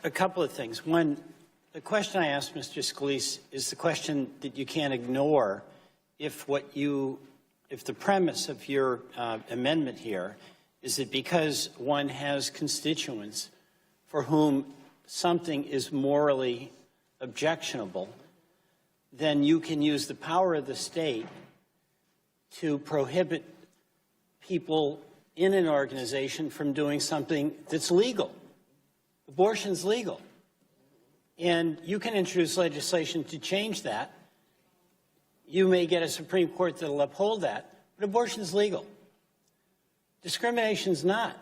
A couple of things. One, the question I asked Mr. Scalise is the question that you can't ignore if the premise of your amendment here is that because one has constituents for whom something is morally objectionable, then you can use the power of the state to prohibit people in an organization from doing something that's legal. Abortion's legal. And you can introduce legislation to change that. You may get a Supreme Court that will uphold that, but abortion's legal. Discrimination's not.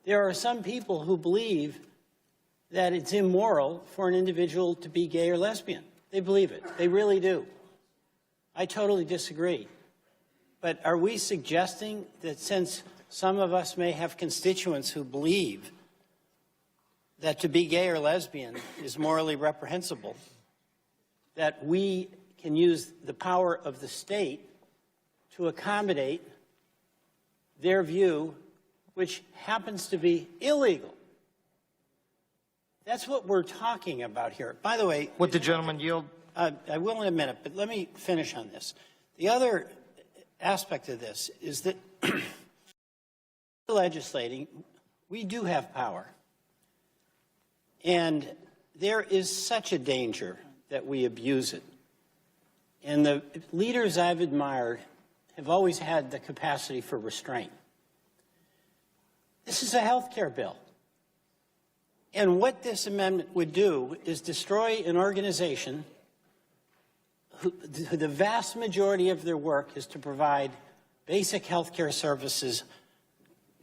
There are some people who believe that it's immoral for an individual to be gay or lesbian. They believe it. They really do. I totally disagree. But are we suggesting that since some of us may have constituents who believe that to be gay or lesbian is morally reprehensible, that we can use the power of the state to accommodate their view, which happens to be illegal? That's what we're talking about here. By the way— Would the gentleman yield? I will in a minute, but let me finish on this. The other aspect of this is that legislating, we do have power. And there is such a danger that we abuse it. And the leaders I've admired have always had the capacity for restraint. This is a health care bill. And what this amendment would do is destroy an organization who the vast majority of their work is to provide basic health care services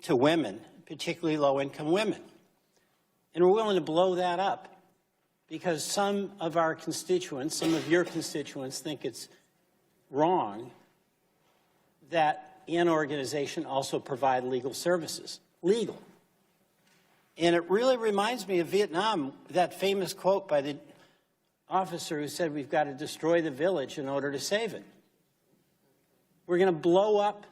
to women, particularly low-income women. And we're willing to blow that up because some of our constituents, some of your constituents, think it's wrong that an organization also provide legal services. Legal. And it really reminds me of Vietnam, that famous quote by the officer who said, "We've got to destroy the village in order to save it." We're going to blow up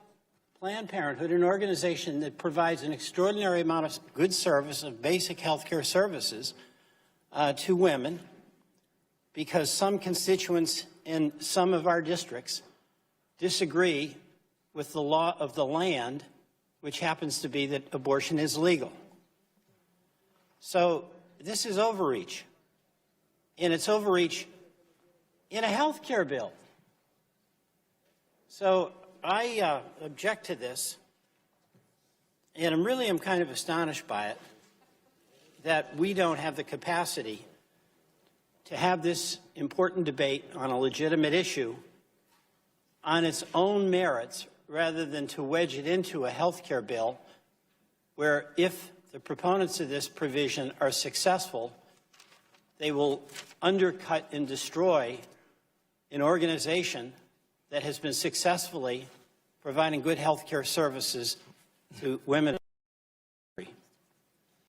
Planned Parenthood, an organization that provides an extraordinary amount of good service of basic health care services to women, because some constituents in some of our districts disagree with the law of the land, which happens to be that abortion is legal. So this is overreach, and it's overreach in a health care bill. So I object to this, and I'm kind of astonished by it, that we don't have the capacity to have this important debate on a legitimate issue on its own merits, rather than to wedge it into a health care bill where, if the proponents of this provision are successful, they will undercut and destroy an organization that has been successfully providing good health care services to women.